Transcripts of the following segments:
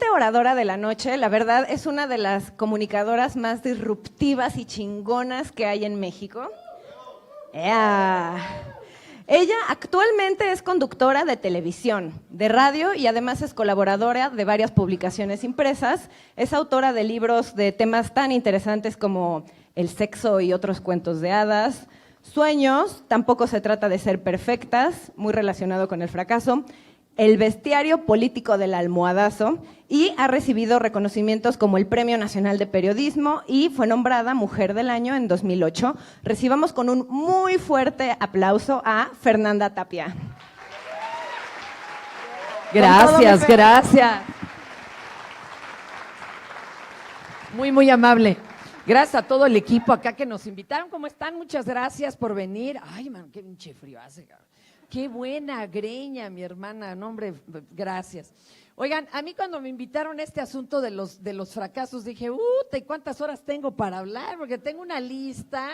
siguiente oradora de la noche, la verdad, es una de las comunicadoras más disruptivas y chingonas que hay en México. ¡Ea! Ella actualmente es conductora de televisión, de radio y además es colaboradora de varias publicaciones impresas. Es autora de libros de temas tan interesantes como el sexo y otros cuentos de hadas, Sueños, tampoco se trata de ser perfectas, muy relacionado con el fracaso, El bestiario político del almohadazo, y ha recibido reconocimientos como el Premio Nacional de Periodismo y fue nombrada Mujer del Año en 2008. Recibamos con un muy fuerte aplauso a Fernanda Tapia. Gracias, gracias. Muy, muy amable. Gracias a todo el equipo acá que nos invitaron. ¿Cómo están? Muchas gracias por venir. Ay, man, qué pinche frío hace, cabrón. Qué buena greña, mi hermana. No, hombre, gracias. Oigan, a mí cuando me invitaron a este asunto de los fracasos, dije, ¿y cuántas horas tengo para hablar? Porque tengo una lista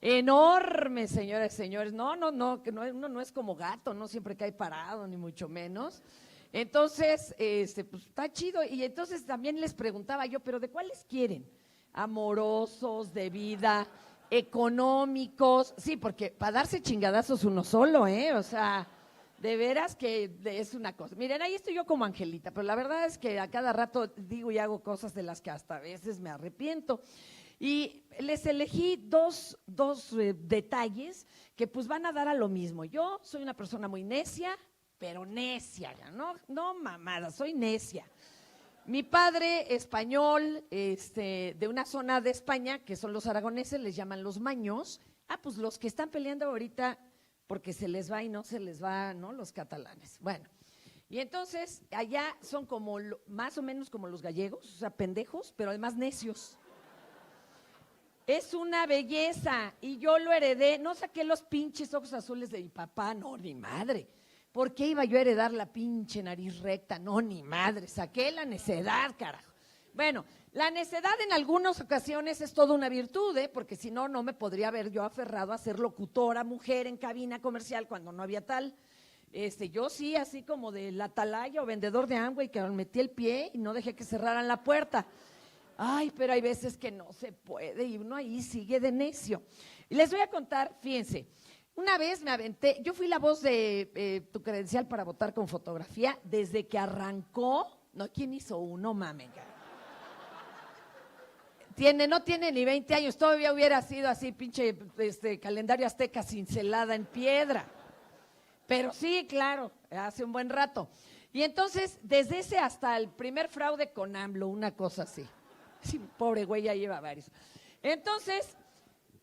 enorme, señoras y señores. No, que uno no es como gato, no siempre cae parado, ni mucho menos. Entonces, pues está chido. Y entonces también les preguntaba yo, ¿pero de cuáles quieren? Amorosos, de vida, económicos, sí, porque para darse chingadazos uno solo, o sea, de veras que es una cosa. Miren, ahí estoy yo como Angelita, pero la verdad es que a cada rato digo y hago cosas de las que hasta a veces me arrepiento. Y les elegí dos detalles que pues van a dar a lo mismo. Yo soy una persona muy necia, pero necia, no mamada, soy necia. Mi padre español, de una zona de España, que son los aragoneses, les llaman los maños. Pues los que están peleando ahorita porque se les va y no se les va, ¿no? Los catalanes. Bueno, y entonces allá son como, más o menos como los gallegos, o sea, pendejos, pero además necios. Es una belleza y yo lo heredé, no saqué los pinches ojos azules de mi papá, no, ni madre. ¿Por qué iba yo a heredar la pinche nariz recta? No, ni madre, saqué la necedad, carajo. Bueno, la necedad en algunas ocasiones es toda una virtud, porque si no, no me podría haber yo aferrado a ser locutora, mujer en cabina comercial cuando no había tal. Yo sí, así como de la atalaya o vendedor de Amway, que metí el pie y no dejé que cerraran la puerta. Ay, pero hay veces que no se puede y uno ahí sigue de necio. Y les voy a contar, fíjense. Una vez me aventé, yo fui la voz de Tu Credencial para Votar con Fotografía desde que arrancó. No, ¿quién hizo uno? Mamen. No tiene ni 20 años, todavía hubiera sido así, pinche calendario azteca cincelada en piedra. Pero sí, claro, hace un buen rato. Y entonces, desde ese hasta el primer fraude con AMLO, una cosa así. Sí, pobre güey, ya lleva varios. Entonces,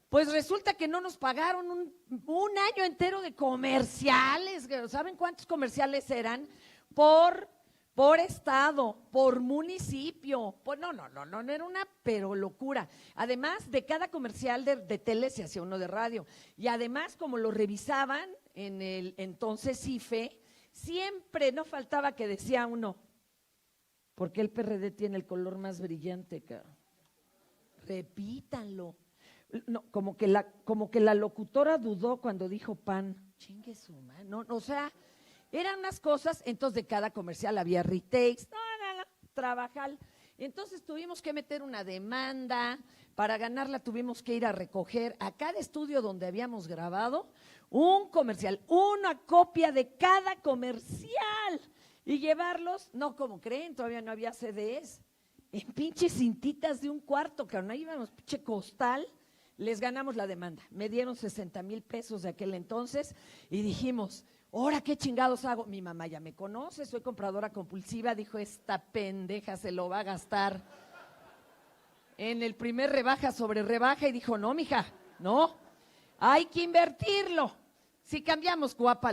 pues resulta que no nos pagaron un año entero de comerciales. ¿Saben cuántos comerciales eran? Por estado, por municipio. No era una pero locura. Además, de cada comercial de tele se hacía uno de radio. Y además, como lo revisaban en el entonces IFE, siempre no faltaba que decía uno, ¿por qué el PRD tiene el color más brillante, cabrón? Repítanlo. No, como que la locutora dudó cuando dijo pan. Chingue su madre. No, o sea, eran unas cosas, entonces de cada comercial había retakes, no, trabajar. Entonces tuvimos que meter una demanda, para ganarla tuvimos que ir a recoger a cada estudio donde habíamos grabado un comercial, una copia de cada comercial y llevarlos, no como creen, todavía no había CDs, en pinches cintitas de un cuarto, que no íbamos, pinche costal. Les ganamos la demanda, me dieron 60,000 pesos de aquel entonces y dijimos, ¿ahora qué chingados hago? Mi mamá ya me conoce, soy compradora compulsiva, dijo, esta pendeja se lo va a gastar en el primer rebaja sobre rebaja y dijo, no, mija, no, hay que invertirlo. Si cambiamos, guapa,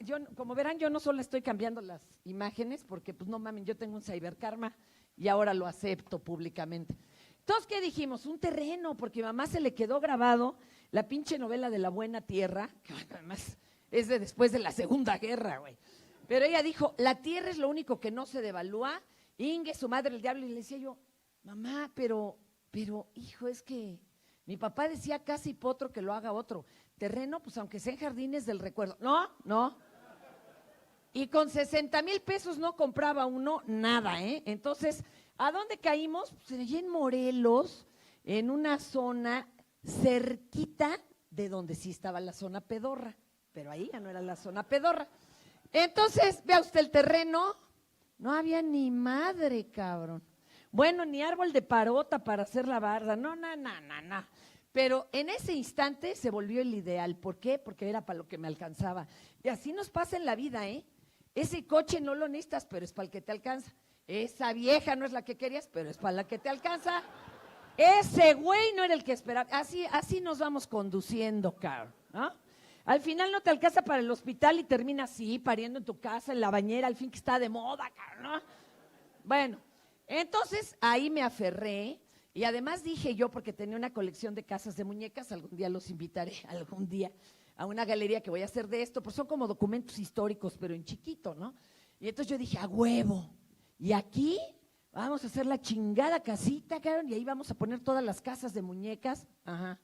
yo, como verán, yo no solo estoy cambiando las imágenes, porque pues no mamen, yo tengo un cyberkarma y ahora lo acepto públicamente. Entonces, ¿qué dijimos? Un terreno, porque a mamá se le quedó grabado la pinche novela de La Buena Tierra, que además es de después de la Segunda Guerra, güey. Pero ella dijo, la tierra es lo único que no se devalúa, Inge, su madre, el diablo, y le decía yo, mamá, pero, hijo, es que mi papá decía casi potro que lo haga otro. Terreno, pues aunque sea en Jardines del Recuerdo. No. Y con 60,000 pesos no compraba uno nada, ¿eh? Entonces, ¿a dónde caímos? Pues allí en Morelos, en una zona cerquita de donde sí estaba la zona pedorra, pero ahí ya no era la zona pedorra. Entonces, vea usted el terreno, no había ni madre, cabrón. Bueno, ni árbol de parota para hacer la barda, no. Pero en ese instante se volvió el ideal. ¿Por qué? Porque era para lo que me alcanzaba. Y así nos pasa en la vida, ¿eh? Ese coche no lo necesitas, pero es para el que te alcanza. Esa vieja no es la que querías, pero es para la que te alcanza. Ese güey no era el que esperaba. Así nos vamos conduciendo, cabrón, ¿no? Al final no te alcanza para el hospital y terminas así, pariendo en tu casa, en la bañera, al fin que está de moda, cabrón, ¿no? Bueno, entonces ahí me aferré y además dije yo, porque tenía una colección de casas de muñecas, algún día los invitaré, algún día, a una galería que voy a hacer de esto, pues son como documentos históricos, pero en chiquito, ¿no? Y entonces yo dije, a huevo, y aquí vamos a hacer la chingada casita, cabrón, y ahí vamos a poner todas las casas de muñecas, ajá,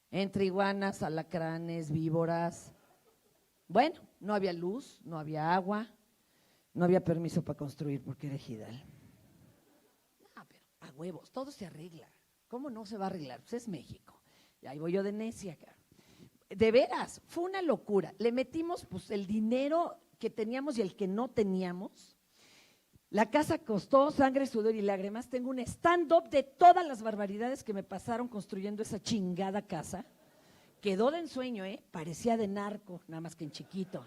entre iguanas, alacranes, víboras. Bueno, no había luz, no había agua, no había permiso para construir porque era ejidal. No, pero a huevos, todo se arregla. ¿Cómo no se va a arreglar? Pues es México. Y ahí voy yo de necia, cabrón. De veras, fue una locura. Le metimos pues el dinero que teníamos y el que no teníamos. La casa costó sangre, sudor y lágrimas. Tengo un stand-up de todas las barbaridades que me pasaron construyendo esa chingada casa. Quedó de ensueño, ¿eh? Parecía de narco, nada más que en chiquito.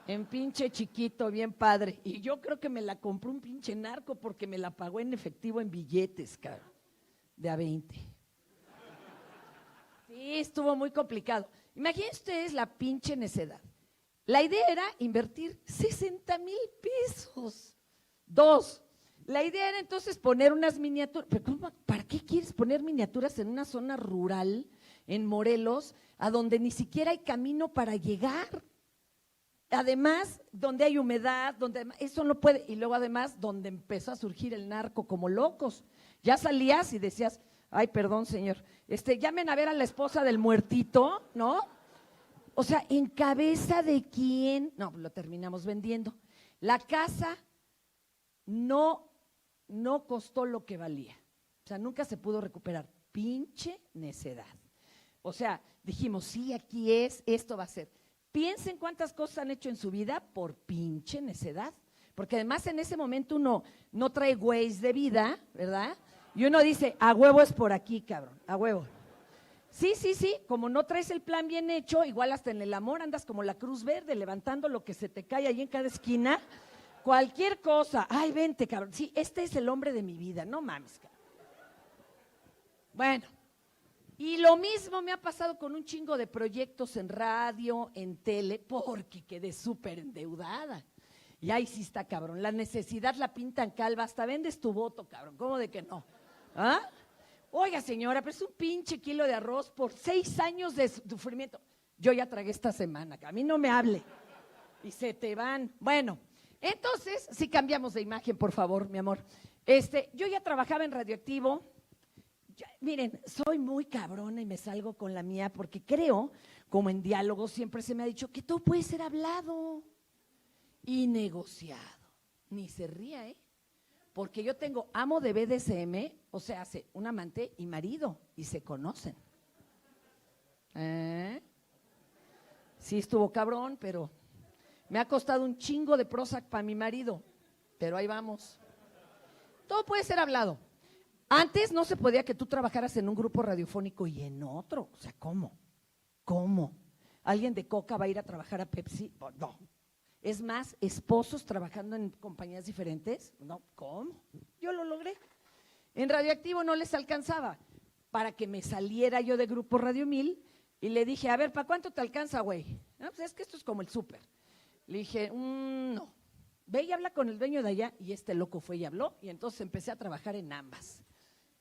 En pinche chiquito, bien padre. Y yo creo que me la compró un pinche narco porque me la pagó en efectivo en billetes, cabrón, de a 20. Sí, estuvo muy complicado. Imagínense ustedes la pinche necedad. La idea era invertir 60,000 pesos. 2. La idea era entonces poner unas miniaturas. ¿Pero para qué quieres poner miniaturas en una zona rural, en Morelos, a donde ni siquiera hay camino para llegar? Además, donde hay humedad, donde eso no puede. Y luego además, donde empezó a surgir el narco como locos. Ya salías y decías, ay, perdón, señor, llamen a ver a la esposa del muertito, ¿no? O sea, ¿en cabeza de quién? No, lo terminamos vendiendo. La casa no costó lo que valía. O sea, nunca se pudo recuperar. Pinche necedad. O sea, dijimos, sí, aquí es, esto va a ser. Piensen cuántas cosas han hecho en su vida por pinche necedad. Porque además en ese momento uno no trae güeyes de vida, ¿verdad? Y uno dice, a huevo es por aquí, cabrón, a huevo. Sí, como no traes el plan bien hecho, igual hasta en el amor andas como la Cruz Verde, levantando lo que se te cae ahí en cada esquina, cualquier cosa, ay, vente, cabrón, sí, este es el hombre de mi vida, no mames, cabrón. Bueno, y lo mismo me ha pasado con un chingo de proyectos en radio, en tele, porque quedé súper endeudada. Y ahí sí está, cabrón, la necesidad la pintan calva, hasta vendes tu voto, cabrón, ¿cómo de que no? ¿Ah? Oiga, señora, pero es un pinche kilo de arroz por 6 años de sufrimiento. Yo ya tragué esta semana, que a mí no me hable. Y se te van. Bueno, entonces, si cambiamos de imagen, por favor, mi amor. Yo ya trabajaba en Radioactivo. Miren, soy muy cabrona y me salgo con la mía porque creo, como en diálogo siempre se me ha dicho, que todo puede ser hablado y negociado. Ni se ría, ¿eh? Porque yo tengo amo de BDSM, o sea, hace un amante y marido, y se conocen. Sí estuvo cabrón, pero me ha costado un chingo de Prozac para mi marido, pero ahí vamos. Todo puede ser hablado. Antes no se podía que tú trabajaras en un grupo radiofónico y en otro. O sea, ¿cómo? ¿Cómo? ¿Alguien de Coca va a ir a trabajar a Pepsi? No. Es más, esposos trabajando en compañías diferentes, no, ¿cómo? Yo lo logré. En Radioactivo no les alcanzaba para que me saliera yo de Grupo Radio 1000 y le dije, a ver, ¿para cuánto te alcanza, güey? No, pues es que esto es como el súper. Le dije, no, ve y habla con el dueño de allá, y este loco fue y habló, y entonces empecé a trabajar en ambas.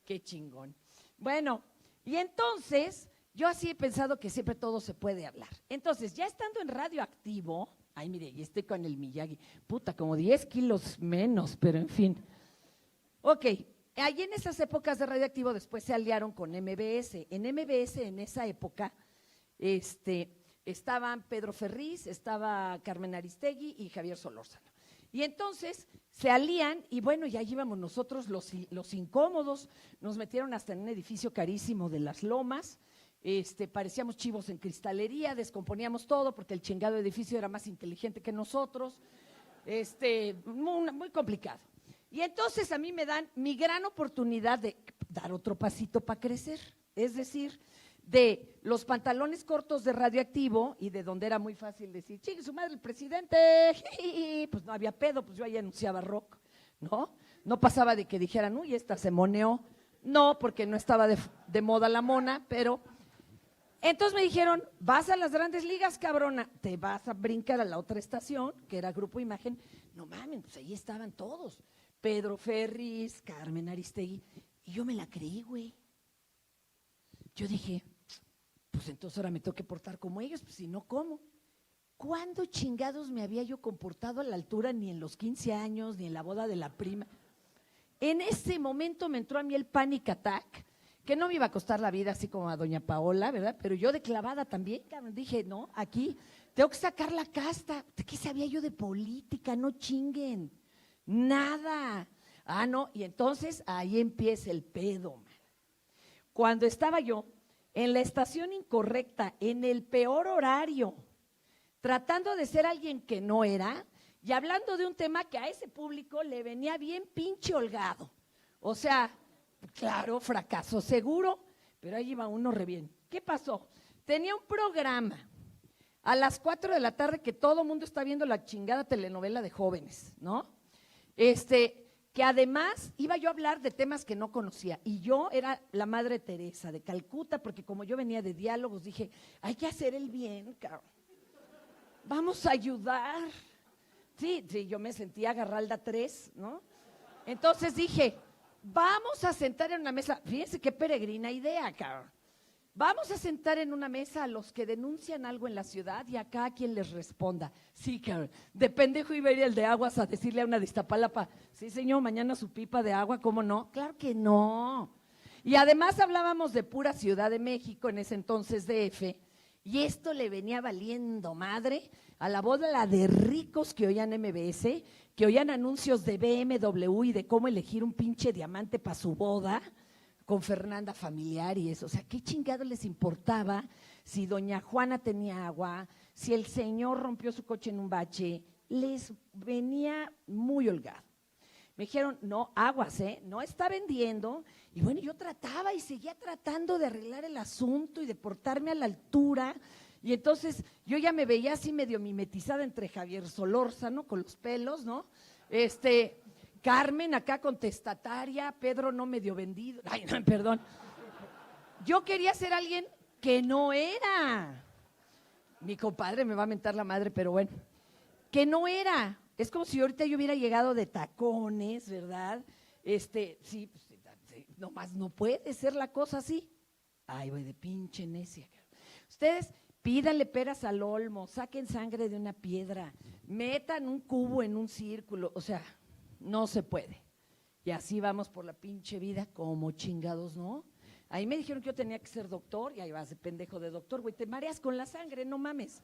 Qué chingón. Bueno, y entonces yo así he pensado que siempre todo se puede hablar. Entonces, ya estando en Radioactivo, ay, mire, y estoy con el Miyagi, puta, como 10 kilos menos, pero en fin. Ok, allí en esas épocas de Radioactivo después se aliaron con MBS. En MBS en esa época, estaban Pedro Ferriz, estaba Carmen Aristegui y Javier Solórzano. Y entonces se alían y bueno, ya íbamos nosotros los incómodos, nos metieron hasta en un edificio carísimo de Las Lomas, parecíamos chivos en cristalería, descomponíamos todo porque el chingado edificio era más inteligente que nosotros, muy complicado. Y entonces a mí me dan mi gran oportunidad de dar otro pasito para crecer, es decir, de los pantalones cortos de Radioactivo y de donde era muy fácil decir, chingue su madre el presidente, pues no había pedo, pues yo ahí anunciaba rock, ¿no? No pasaba de que dijeran, uy, esta se moneó, no, porque no estaba de moda la mona, pero… Entonces me dijeron, vas a las Grandes Ligas, cabrona, te vas a brincar a la otra estación, que era Grupo Imagen, no mames, pues ahí estaban todos, Pedro Ferriz, Carmen Aristegui, y yo me la creí, güey. Yo dije, pues entonces ahora me tengo que portar como ellos, pues si no, ¿cómo? ¿Cuándo chingados me había yo comportado a la altura ni en los 15 años, ni en la boda de la prima? En ese momento me entró a mí el panic attack, que no me iba a costar la vida así como a doña Paola, ¿verdad? Pero yo de clavada también, cabrón, dije, no, aquí tengo que sacar la casta. ¿Qué sabía yo de política? No chinguen, nada. Ah, no, y entonces ahí empieza el pedo, man. Cuando estaba yo en la estación incorrecta, en el peor horario, tratando de ser alguien que no era y hablando de un tema que a ese público le venía bien pinche holgado. O sea, claro, fracaso seguro, pero ahí iba uno re bien. ¿Qué pasó? Tenía un programa a las 4 de la tarde que todo el mundo está viendo la chingada telenovela de jóvenes, ¿no? Que además iba yo a hablar de temas que no conocía y yo era la Madre Teresa de Calcuta porque como yo venía de diálogos dije, hay que hacer el bien, cabrón. Vamos a ayudar. Sí, yo me sentía Garralda 3, ¿no? Entonces dije, vamos a sentar en una mesa, fíjense qué peregrina idea, cabrón. Vamos a sentar en una mesa a los que denuncian algo en la ciudad y acá a quien les responda. Sí, cabrón, de pendejo iba a ir el de Aguas a decirle a una de Iztapalapa, sí señor, mañana su pipa de agua, ¿cómo no? Claro que no. Y además hablábamos de pura Ciudad de México, en ese entonces DF, y esto le venía valiendo madre a la boda de ricos que oían MBS, que oían anuncios de BMW y de cómo elegir un pinche diamante para su boda, con Fernanda Familiar y eso, o sea, ¿qué chingado les importaba si doña Juana tenía agua, si el señor rompió su coche en un bache? Les venía muy holgado. Me dijeron, no, aguas, no está vendiendo. Y bueno, yo trataba y seguía tratando de arreglar el asunto y de portarme a la altura. Y entonces yo ya me veía así medio mimetizada entre Javier Solórzano con los pelos, ¿no? Carmen acá contestataria, Pedro no medio vendido, ay, no, perdón. Yo quería ser alguien que no era. Mi compadre me va a mentar la madre, pero bueno, que no era. Es como si ahorita yo hubiera llegado de tacones, ¿verdad? Sí, nomás no puede ser la cosa así. Ay, voy de pinche necia. Ustedes pídanle peras al olmo, saquen sangre de una piedra, metan un cubo en un círculo, o sea… No se puede. Y así vamos por la pinche vida como chingados, ¿no? Ahí me dijeron que yo tenía que ser doctor y ahí vas de pendejo de doctor, güey, te mareas con la sangre, no mames.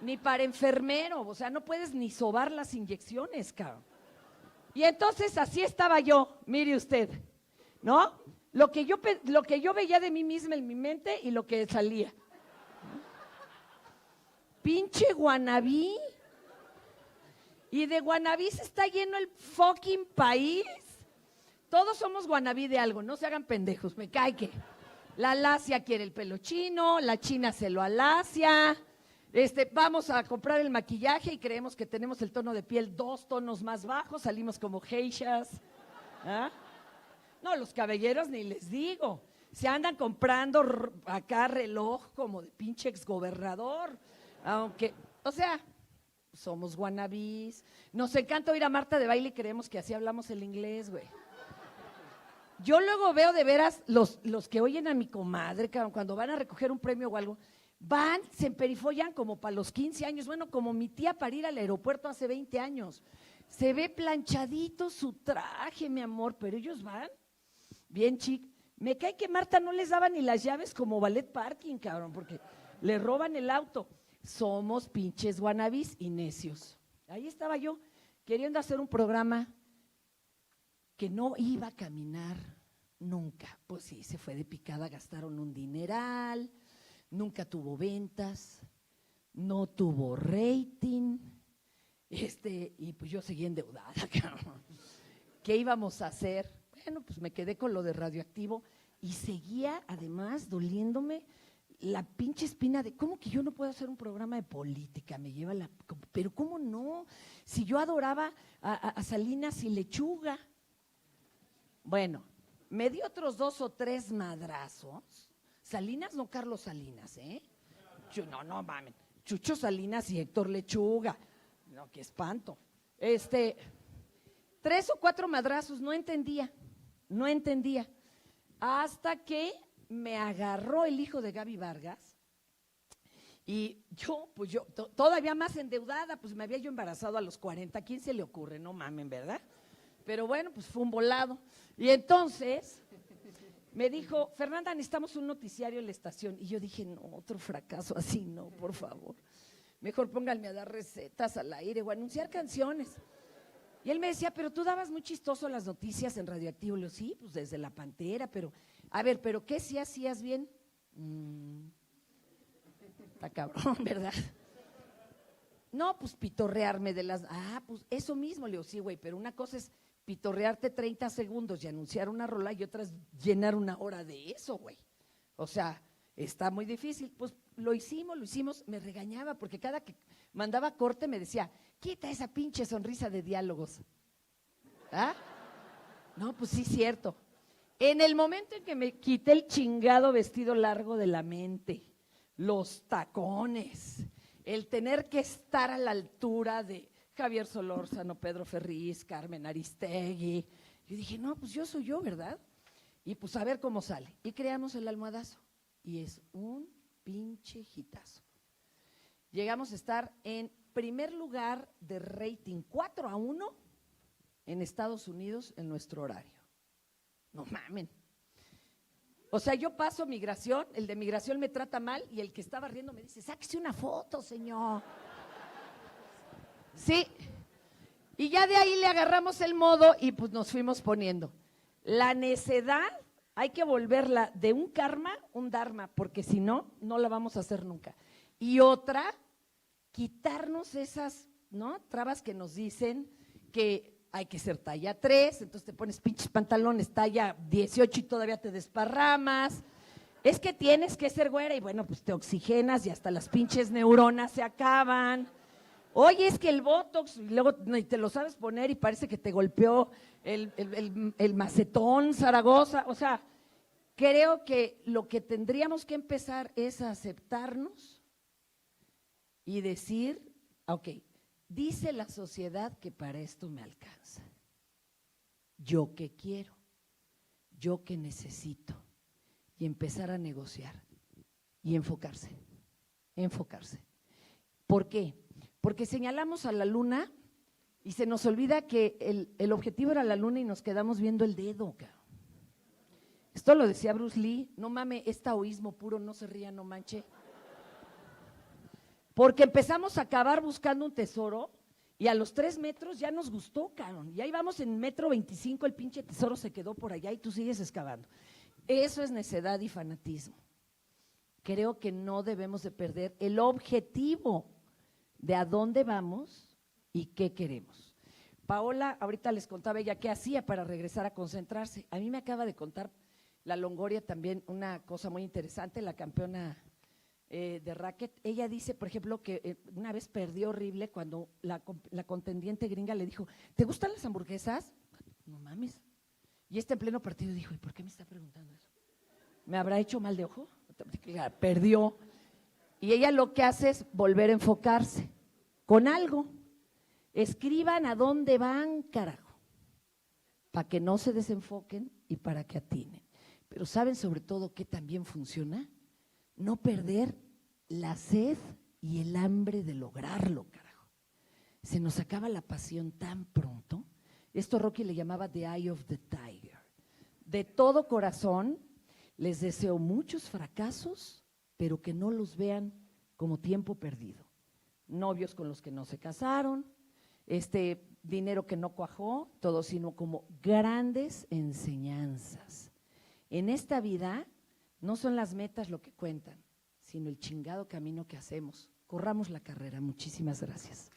Ni para enfermero, o sea, no puedes ni sobar las inyecciones, cabrón. Y entonces así estaba yo, mire usted, ¿no? Lo que yo veía de mí misma en mi mente y lo que salía. Pinche guanabí. Y de guanabí se está lleno el fucking país. Todos somos guanabí de algo, no se hagan pendejos, me cae que la lacia quiere el pelo chino, la china se lo alacia, vamos a comprar el maquillaje y creemos que tenemos el tono de piel 2 tonos más bajo, salimos como geishas. ¿Ah? No, los caballeros ni les digo, se andan comprando acá reloj como de pinche exgobernador, aunque, o sea… Somos wannabis. Nos encanta oír a Marta de Baile y creemos que así hablamos el inglés, güey. Yo luego veo de veras los que oyen a mi comadre, cuando van a recoger un premio o algo, van, se emperifollan como para los 15 años, bueno, como mi tía para ir al aeropuerto hace 20 años. Se ve planchadito su traje, mi amor, pero ellos van bien chic. Me cae que Marta no les daba ni las llaves como ballet parking, cabrón, porque Le roban el auto. Somos pinches guanabis y necios. Ahí estaba yo, queriendo hacer un programa que no iba a caminar nunca. Pues sí, se fue de picada, gastaron un dineral, nunca tuvo ventas, no tuvo rating, y pues yo seguí endeudada. ¿Qué íbamos a hacer? Bueno, pues me quedé con lo de Radioactivo y seguía además doliéndome la pinche espina de cómo que yo no puedo hacer un programa de política, me lleva la… Pero cómo no, si yo adoraba a Salinas y Lechuga. Bueno, me dio otros 2 o 3 madrazos. Salinas, no Carlos Salinas, ¿eh? No mames. Chucho Salinas y Héctor Lechuga. No, qué espanto. 3 o 4 madrazos, no entendía. Hasta que me agarró el hijo de Gaby Vargas y yo, todavía más endeudada, pues me había yo embarazado a los 40. ¿Quién se le ocurre? No mamen, ¿verdad? Pero bueno, pues fue un volado. Y entonces me dijo, Fernanda, necesitamos un noticiario en la estación. Y yo dije, no, otro fracaso así, no, por favor. Mejor pónganme a dar recetas al aire o a anunciar canciones. Y él me decía, pero tú dabas muy chistoso las noticias en Radioactivo. Y yo, sí, pues desde La Pantera, pero… A ver, ¿pero qué sí hacías bien? Está cabrón, ¿verdad? No, pues pitorrearme de las… pues eso mismo, le digo, sí, güey, pero una cosa es pitorrearte 30 segundos y anunciar una rola y otra es llenar 1 hora de eso, güey. O sea, está muy difícil. Pues lo hicimos, me regañaba porque cada que mandaba corte me decía, quita esa pinche sonrisa de diálogos. ¿Ah? No, pues sí, cierto. En el momento en que me quité el chingado vestido largo de la mente, los tacones, el tener que estar a la altura de Javier Solórzano, Pedro Ferriz, Carmen Aristegui, yo dije, no, pues yo soy yo, ¿verdad? Y pues a ver cómo sale. Y creamos el Almohadazo. Y es un pinche hitazo. Llegamos a estar en primer lugar de rating 4-1 en Estados Unidos en nuestro horario. No mamen. O sea, yo paso migración, el de migración me trata mal y el que estaba riendo me dice, sáquese una foto, señor. Sí. Y ya de ahí le agarramos el modo y pues nos fuimos poniendo. La necedad hay que volverla de un karma, un dharma, porque si no, no la vamos a hacer nunca. Y otra, quitarnos esas, ¿no?, trabas que nos dicen que hay que ser talla 3, entonces te pones pinches pantalones talla 18 y todavía te desparramas. Es que tienes que ser güera y bueno, pues te oxigenas y hasta las pinches neuronas se acaban. Oye, es que el Botox, y luego ni te lo sabes poner y parece que te golpeó el macetón Zaragoza. O sea, creo que lo que tendríamos que empezar es a aceptarnos y decir, ok, dice la sociedad que para esto me alcanza. ¿Yo qué quiero? ¿Yo qué necesito? Y empezar a negociar y enfocarse. ¿Por qué? Porque señalamos a la luna y se nos olvida que el objetivo era la luna y nos quedamos viendo el dedo, cabrón. Esto lo decía Bruce Lee, no mames, es taoísmo puro, no se ría, no manche. Porque empezamos a cavar buscando un tesoro y a los 3 metros ya nos gustó, cabrón. Y ahí vamos en 1.25 m, el pinche tesoro se quedó por allá y tú sigues excavando. Eso es necedad y fanatismo. Creo que no debemos de perder el objetivo de a dónde vamos y qué queremos. Paola, ahorita les contaba ella qué hacía para regresar a concentrarse. A mí me acaba de contar la Longoria también una cosa muy interesante, la campeona de racket. Ella dice, por ejemplo, que una vez perdió horrible cuando la contendiente gringa le dijo, ¿te gustan las hamburguesas? No mames. Y en pleno partido dijo, ¿y por qué me está preguntando eso? ¿Me habrá hecho mal de ojo? Perdió. Y ella lo que hace es volver a enfocarse con algo. Escriban a dónde van, carajo, para que no se desenfoquen y para que atinen. Pero ¿saben sobre todo qué también funciona? No perder la sed y el hambre de lograrlo, carajo. Se nos acaba la pasión tan pronto. Esto Rocky le llamaba The Eye of the Tiger. De todo corazón, les deseo muchos fracasos, pero que no los vean como tiempo perdido. Novios con los que no se casaron, dinero que no cuajó, todo, sino como grandes enseñanzas. En esta vida no son las metas lo que cuentan, sino el chingado camino que hacemos. Corramos la carrera. Muchísimas gracias.